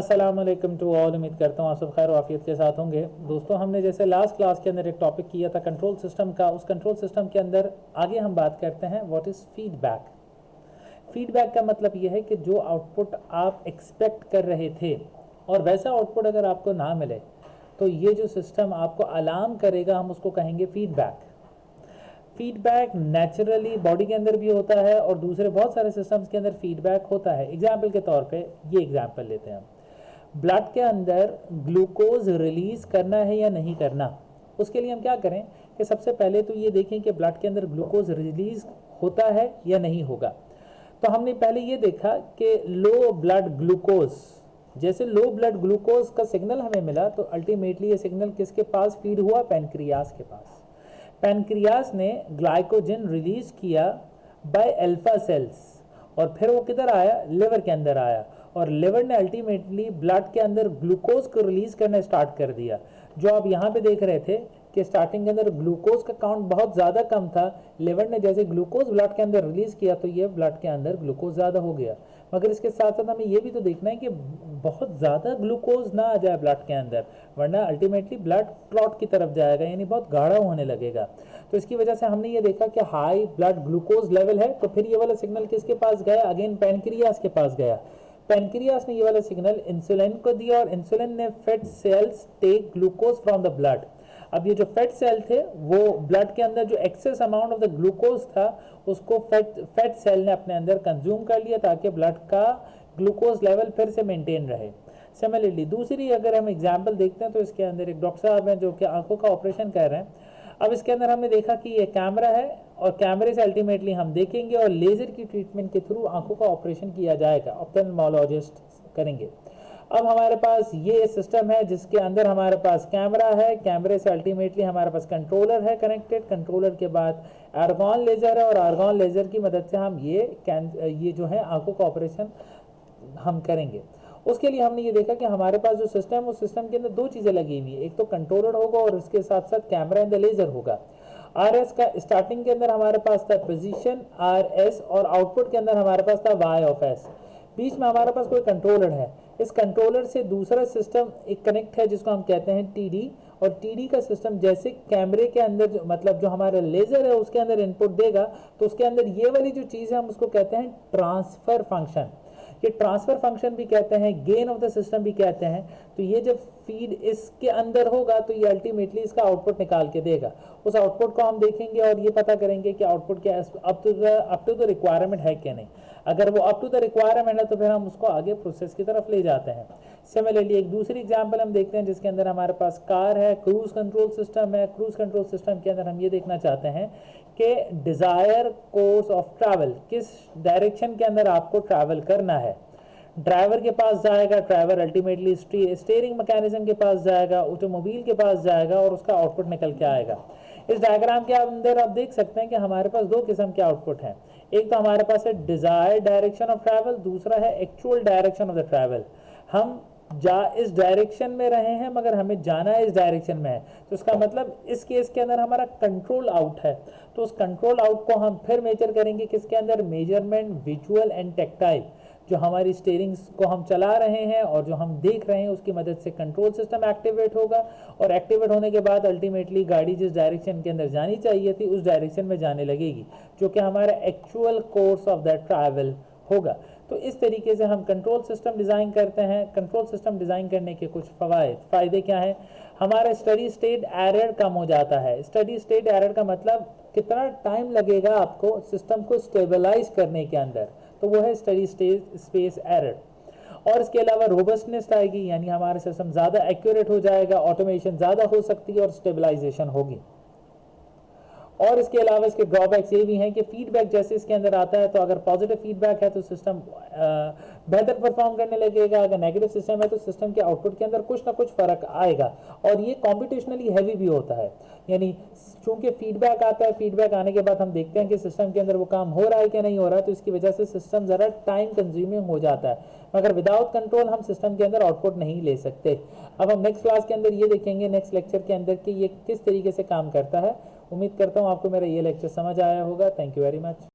अस्सलाम वालेकुम to all. उम्मीद करता हूँ आप सब खैर वाफियत के साथ होंगे। दोस्तों, हमने जैसे लास्ट क्लास के अंदर एक टॉपिक किया था कंट्रोल सिस्टम का, उस कंट्रोल सिस्टम के अंदर आगे हम बात करते हैं व्हाट इज़ फीडबैक। फीडबैक का मतलब यह है कि जो आउटपुट आप एक्सपेक्ट कर रहे थे और वैसा आउटपुट अगर आपको ना मिले तो ये जो सिस्टम आपको अलार्म करेगा, हम उसको कहेंगे फीडबैक। फीडबैक नेचुरली बॉडी के अंदर भी होता है और दूसरे बहुत सारे सिस्टम्स के अंदर फीडबैक होता है। एग्जाम्पल के तौर पे ये एग्जाम्पल लेते हैं, ब्लड के अंदर ग्लूकोज रिलीज करना है या नहीं करना। उसके लिए हम क्या करें कि सबसे पहले तो ये देखें कि ब्लड के अंदर ग्लूकोज रिलीज होता है या नहीं होगा। तो हमने पहले ये देखा कि लो ब्लड ग्लूकोज, जैसे लो ब्लड ग्लूकोज का सिग्नल हमें मिला तो अल्टीमेटली ये सिग्नल किसके पास फीड हुआ? पैनक्रियास के पास। पैनक्रियास ने ग्लाइकोजन रिलीज किया बाय अल्फा सेल्स और फिर वो किधर आया? लिवर के अंदर आया और लिवर ने अल्टीमेटली ब्लड के अंदर ग्लूकोज को रिलीज करना स्टार्ट कर दिया। जो आप यहाँ पे देख रहे थे कि स्टार्टिंग के अंदर ग्लूकोज का काउंट बहुत ज़्यादा कम था, लिवर ने जैसे ग्लूकोज ब्लड के अंदर रिलीज किया तो ये ब्लड के अंदर ग्लूकोज ज़्यादा हो गया। मगर इसके साथ साथ हमें ये भी तो देखना है कि बहुत ज़्यादा ग्लूकोज ना आ जाए ब्लड के अंदर, वरना अल्टीमेटली ब्लड क्लॉट की तरफ जाएगा, यानी बहुत गाढ़ा होने लगेगा। तो इसकी वजह से हमने ये देखा कि हाई ब्लड ग्लूकोज लेवल है, तो फिर ये वाला सिग्नल किसके पास गया? अगेन पैनक्रियास के पास गया। पैनक्रियास ने ये वाला सिग्नल इंसुलिन को दिया और इंसुलिन ने fat cells take glucose from the blood. अब ये जो फैट सेल थे वो ब्लड के अंदर जो excess amount of the glucose था उसको फैट सेल ने अपने अंदर कंज्यूम कर लिया ताकि ब्लड का ग्लूकोज लेवल फिर से मेंटेन रहे। सिमिलरली दूसरी अगर हम एग्जांपल देखते हैं तो इसके अंदर एक डॉक्टर साहब हैं जो कि आंखों का ऑपरेशन कर रहे हैं। अब इसके अंदर हमने देखा कि ये कैमरा है और कैमरे से अल्टीमेटली हम देखेंगे और लेज़र की ट्रीटमेंट के थ्रू आंखों का ऑपरेशन किया जाएगा, ऑप्थेल्मोलॉजिस्ट करेंगे। अब हमारे पास ये सिस्टम है जिसके अंदर हमारे पास कैमरा है, कैमरे से अल्टीमेटली हमारे पास कंट्रोलर है कनेक्टेड, कंट्रोलर के बाद आर्गॉन लेज़र है और आर्गॉन लेज़र की मदद से हम ये जो है आंखों का ऑपरेशन हम करेंगे। उसके लिए हमने ये देखा कि हमारे पास जो सिस्टम है उस सिस्टम के अंदर दो चीज़ें लगी हुई है, एक तो कंट्रोलर होगा और उसके साथ साथ कैमरा एंड द लेज़र होगा। RS का स्टार्टिंग के अंदर हमारे पास था पोजीशन RS और आउटपुट के अंदर हमारे पास था Y ऑफ S। बीच में हमारे पास कोई कंट्रोलर है, इस कंट्रोलर से दूसरा सिस्टम एक कनेक्ट है जिसको हम कहते हैं TD, और TD का सिस्टम जैसे कैमरे के अंदर मतलब जो हमारा लेज़र है उसके अंदर इनपुट देगा तो उसके अंदर ये वाली जो चीज़ है हम उसको कहते हैं ट्रांसफ़र फंक्शन। ये ट्रांसफ़र फंक्शन भी कहते हैं, गेन ऑफ द सिस्टम भी कहते हैं। तो ये जब फीड इसके अंदर होगा तो ये अल्टीमेटली इसका आउटपुट निकाल के देगा। उस आउटपुट को हम देखेंगे और ये पता करेंगे कि आउटपुट क्या अप टू द रिक्वायरमेंट है कि नहीं। अगर वो अप टू द रिक्वायरमेंट है तो फिर हम उसको आगे प्रोसेस की तरफ ले जाते हैं। सिमिलरली एक दूसरी एग्जाम्पल हम देखते हैं जिसके अंदर हमारे पास कार है, क्रूज कंट्रोल सिस्टम है। क्रूज कंट्रोल सिस्टम के अंदर हम ये देखना चाहते हैं कि डिज़ायर कोर्स ऑफ ट्रैवल, किस डायरेक्शन के अंदर आपको ट्रैवल करना है। ड्राइवर के पास जाएगा, ड्राइवर अल्टीमेटली स्टीयरिंग मैकेनिज्म के पास जाएगा, ऑटोमोबाइल के पास जाएगा और उसका आउटपुट निकल के आएगा। इस डायग्राम के अंदर आप देख सकते हैं कि हमारे पास दो किस्म के आउटपुट हैं। एक तो हमारे पास है डिज़ायर्ड डायरेक्शन ऑफ ट्रैवल, दूसरा है actual direction of the travel. हम इस डायरेक्शन में रहे हैं मगर हमें जाना इस डायरेक्शन में है, तो इसका मतलब इस केस के अंदर हमारा कंट्रोल आउट है। तो उस कंट्रोल आउट को हम फिर मेजर करेंगे किसके अंदर? Measurement visual and tactile. जो हमारी स्टीयरिंग्स को हम चला रहे हैं और जो हम देख रहे हैं उसकी मदद से कंट्रोल सिस्टम एक्टिवेट होगा और एक्टिवेट होने के बाद अल्टीमेटली गाड़ी जिस डायरेक्शन के अंदर जानी चाहिए थी उस डायरेक्शन में जाने लगेगी, जो कि हमारा actual course of the travel होगा। तो इस तरीके से हम कंट्रोल सिस्टम डिज़ाइन करते हैं। कंट्रोल सिस्टम डिज़ाइन करने के कुछ फ़ायदे क्या हैं? हमारा स्टडी स्टेट एरर कम हो जाता है। स्टडी स्टेट एरर का मतलब कितना टाइम लगेगा आपको सिस्टम को स्टेबलाइज करने के अंदर, तो वो है स्टडी स्टेट स्पेस एरर। और इसके अलावा रोबस्टनेस आएगी, यानी हमारा सिस्टम ज़्यादा एक्यूरेट हो जाएगा, ऑटोमेशन ज़्यादा हो सकती है और स्टेबलाइजेशन होगी। और इसके अलावा इसके ड्रॉबैक्स ये भी हैं कि फीडबैक जैसे इसके अंदर आता है तो अगर पॉजिटिव फीडबैक है तो सिस्टम बेहतर परफॉर्म करने लगेगा, अगर नेगेटिव सिस्टम है तो सिस्टम के आउटपुट के अंदर कुछ ना कुछ फ़र्क आएगा। और ये कॉम्पिटिशनली हैवी भी होता है, यानी चूंकि फीडबैक आता है, फीडबैक आने के बाद हम देखते हैं कि सिस्टम के अंदर वो काम हो रहा है कि नहीं हो रहा है, तो इसकी वजह से सिस्टम ज़रा टाइम कंज्यूमिंग हो जाता है। मगर विदाउट कंट्रोल हम सिस्टम के अंदर आउटपुट नहीं ले सकते। अब हम नेक्स्ट क्लास के अंदर ये देखेंगे, नेक्स्ट लेक्चर के अंदर कि ये किस तरीके से काम करता है। उम्मीद करता हूँ आपको मेरा ये लेक्चर समझ आया होगा। Thank you very much.